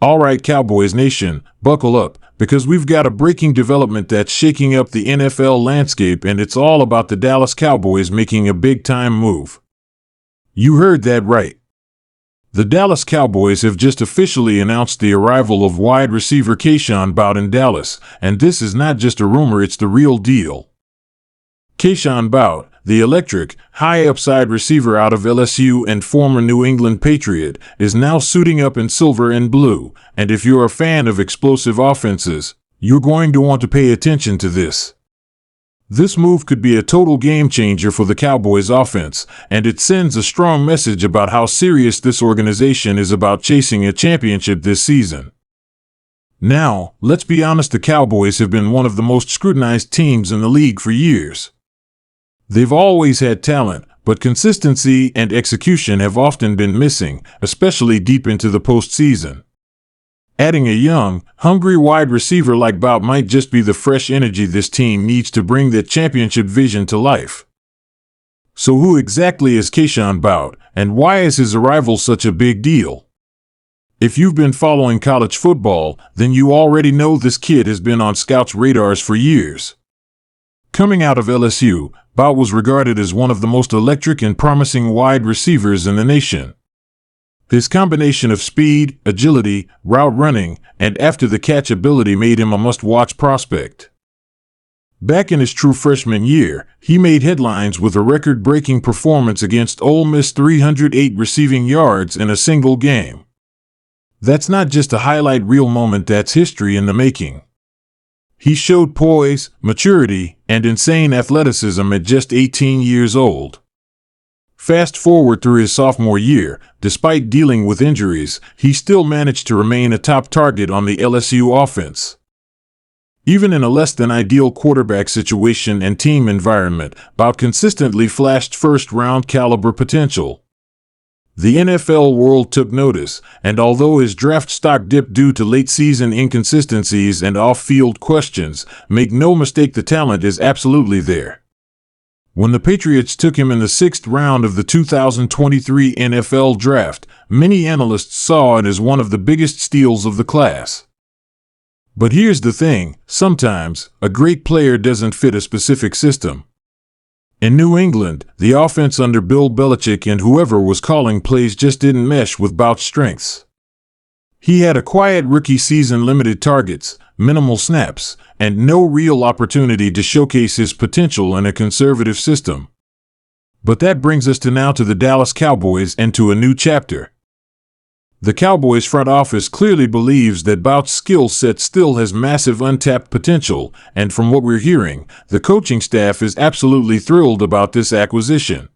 All right, Cowboys Nation, buckle up, because we've got a breaking development that's shaking up the NFL landscape, and it's all about the Dallas Cowboys making a big-time move. You heard that right. The Dallas Cowboys have just officially announced the arrival of wide receiver Kayshon Boutte in Dallas, and this is not just a rumor, it's the real deal. Kayshon Boutte, the electric, high-upside receiver out of LSU and former New England Patriot, is now suiting up in silver and blue, and if you're a fan of explosive offenses, you're going to want to pay attention to this. This move could be a total game-changer for the Cowboys offense, and it sends a strong message about how serious this organization is about chasing a championship this season. Now, let's be honest, the Cowboys have been one of the most scrutinized teams in the league for years. They've always had talent, but consistency and execution have often been missing, especially deep into the postseason. Adding a young, hungry wide receiver like Boutte might just be the fresh energy this team needs to bring that championship vision to life. So who exactly is Kayshon Boutte, and why is his arrival such a big deal? If you've been following college football, then you already know this kid has been on scouts' radars for years. Coming out of LSU, Boutte was regarded as one of the most electric and promising wide receivers in the nation. His combination of speed, agility, route running, and after-the-catch ability made him a must-watch prospect. Back in his true freshman year, he made headlines with a record-breaking performance against Ole Miss, 308 receiving yards in a single game. That's not just a highlight reel moment, that's history in the making. He showed poise, maturity, and insane athleticism at just 18 years old. Fast forward through his sophomore year, despite dealing with injuries, he still managed to remain a top target on the LSU offense. Even in a less-than-ideal quarterback situation and team environment, Boutte consistently flashed first-round caliber potential. The NFL world took notice, and although his draft stock dipped due to late-season inconsistencies and off-field questions, make no mistake, the talent is absolutely there. When the Patriots took him in the 6th round of the 2023 NFL Draft, many analysts saw it as one of the biggest steals of the class. But here's the thing, sometimes, a great player doesn't fit a specific system. In New England, the offense under Bill Belichick and whoever was calling plays just didn't mesh with Boutte's strengths. He had a quiet rookie season, limited targets, minimal snaps, and no real opportunity to showcase his potential in a conservative system. But that brings us now to the Dallas Cowboys and to a new chapter. The Cowboys front office clearly believes that Boutte's skill set still has massive untapped potential, and from what we're hearing, the coaching staff is absolutely thrilled about this acquisition.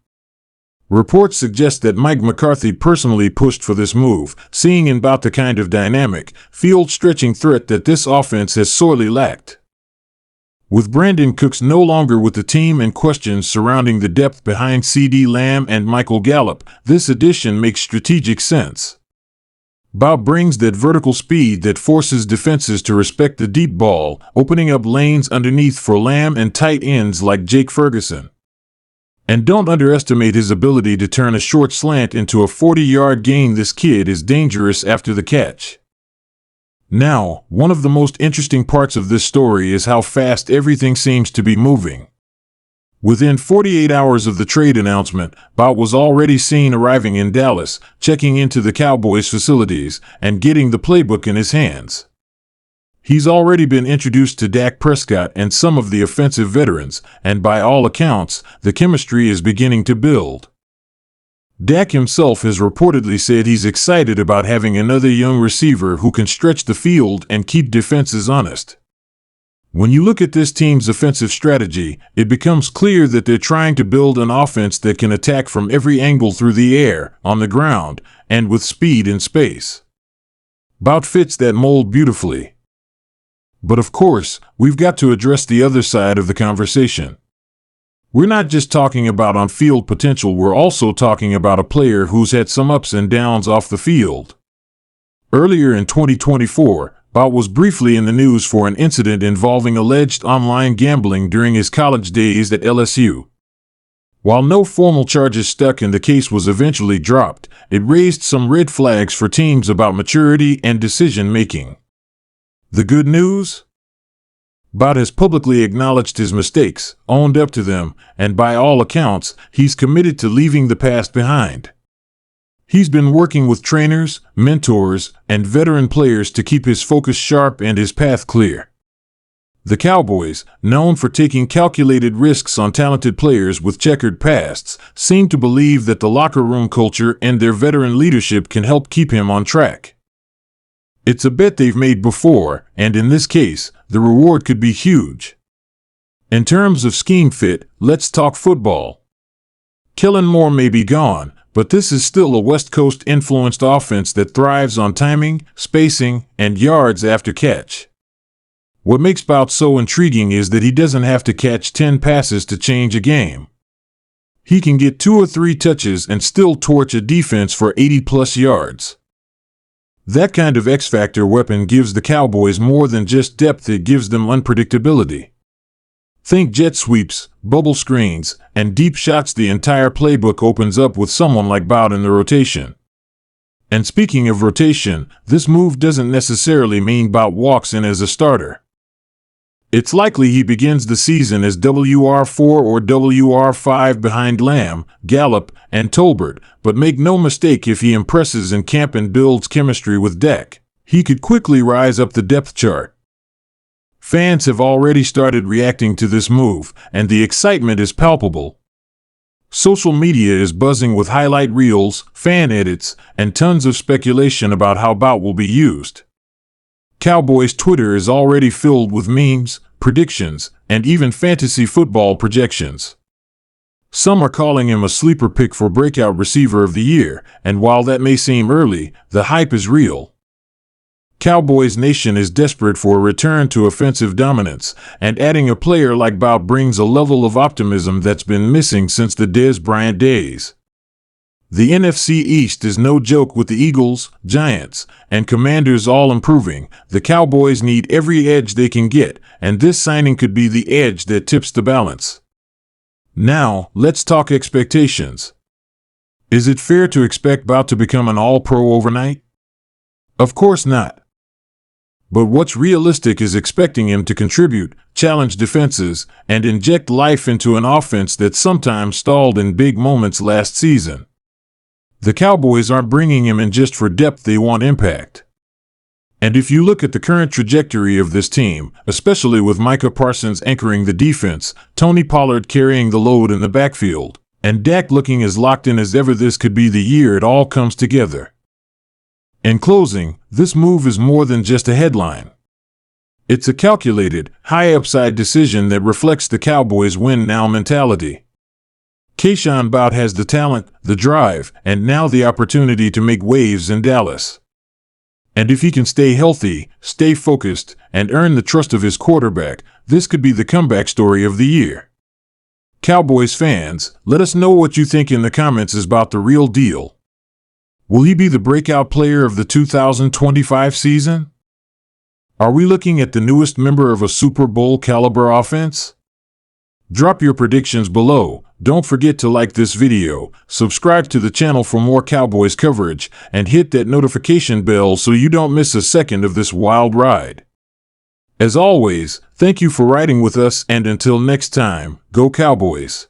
Reports suggest that Mike McCarthy personally pushed for this move, seeing in Boutte the kind of dynamic, field-stretching threat that this offense has sorely lacked. With Brandon Cooks no longer with the team and questions surrounding the depth behind CeeDee Lamb and Michael Gallup, this addition makes strategic sense. Boutte brings that vertical speed that forces defenses to respect the deep ball, opening up lanes underneath for Lamb and tight ends like Jake Ferguson. And don't underestimate his ability to turn a short slant into a 40-yard gain. This kid is dangerous after the catch. Now, one of the most interesting parts of this story is how fast everything seems to be moving. Within 48 hours of the trade announcement, Boutte was already seen arriving in Dallas, checking into the Cowboys facilities, and getting the playbook in his hands. He's already been introduced to Dak Prescott and some of the offensive veterans, and by all accounts, the chemistry is beginning to build. Dak himself has reportedly said he's excited about having another young receiver who can stretch the field and keep defenses honest. When you look at this team's offensive strategy, it becomes clear that they're trying to build an offense that can attack from every angle, through the air, on the ground, and with speed in space. Boutte fits that mold beautifully. But of course, we've got to address the other side of the conversation. We're not just talking about on-field potential, we're also talking about a player who's had some ups and downs off the field. Earlier in 2024, Boutte was briefly in the news for an incident involving alleged online gambling during his college days at LSU. While no formal charges stuck and the case was eventually dropped, it raised some red flags for teams about maturity and decision-making. The good news? Boutte has publicly acknowledged his mistakes, owned up to them, and by all accounts, he's committed to leaving the past behind. He's been working with trainers, mentors, and veteran players to keep his focus sharp and his path clear. The Cowboys, known for taking calculated risks on talented players with checkered pasts, seem to believe that the locker room culture and their veteran leadership can help keep him on track. It's a bet they've made before, and in this case, the reward could be huge. In terms of scheme fit, let's talk football. Kellen Moore may be gone, but this is still a West Coast-influenced offense that thrives on timing, spacing, and yards after catch. What makes Boutte so intriguing is that he doesn't have to catch 10 passes to change a game. He can get 2 or 3 touches and still torch a defense for 80-plus yards. That kind of X-factor weapon gives the Cowboys more than just depth, it gives them unpredictability. Think jet sweeps, bubble screens, and deep shots. The entire playbook opens up with someone like Boutte in the rotation. And speaking of rotation, this move doesn't necessarily mean Boutte walks in as a starter. It's likely he begins the season as WR4 or WR5 behind Lamb, Gallup, and Tolbert, but make no mistake, if he impresses in camp and builds chemistry with Dak, he could quickly rise up the depth chart. Fans have already started reacting to this move, and the excitement is palpable. Social media is buzzing with highlight reels, fan edits, and tons of speculation about how Boutte will be used. Cowboys Twitter is already filled with memes, predictions, and even fantasy football projections. Some are calling him a sleeper pick for breakout receiver of the year, and while that may seem early, the hype is real. Cowboys Nation is desperate for a return to offensive dominance, and adding a player like Boutte brings a level of optimism that's been missing since the Dez Bryant days. The NFC East is no joke, with the Eagles, Giants, and Commanders all improving. The Cowboys need every edge they can get, and this signing could be the edge that tips the balance. Now, let's talk expectations. Is it fair to expect Boutte to become an all-pro overnight? Of course not. But what's realistic is expecting him to contribute, challenge defenses, and inject life into an offense that sometimes stalled in big moments last season. The Cowboys aren't bringing him in just for depth, they want impact. And if you look at the current trajectory of this team, especially with Micah Parsons anchoring the defense, Tony Pollard carrying the load in the backfield, and Dak looking as locked in as ever, this could be the year it all comes together. In closing, this move is more than just a headline. It's a calculated, high-upside decision that reflects the Cowboys' win-now mentality. Kayshon Boutte has the talent, the drive, and now the opportunity to make waves in Dallas. And if he can stay healthy, stay focused, and earn the trust of his quarterback, this could be the comeback story of the year. Cowboys fans, let us know what you think in the comments about the real deal. Will he be the breakout player of the 2025 season? Are we looking at the newest member of a Super Bowl caliber offense? Drop your predictions below. Don't forget to like this video, subscribe to the channel for more Cowboys coverage, and hit that notification bell so you don't miss a second of this wild ride. As always, thank you for riding with us, and until next time, go Cowboys!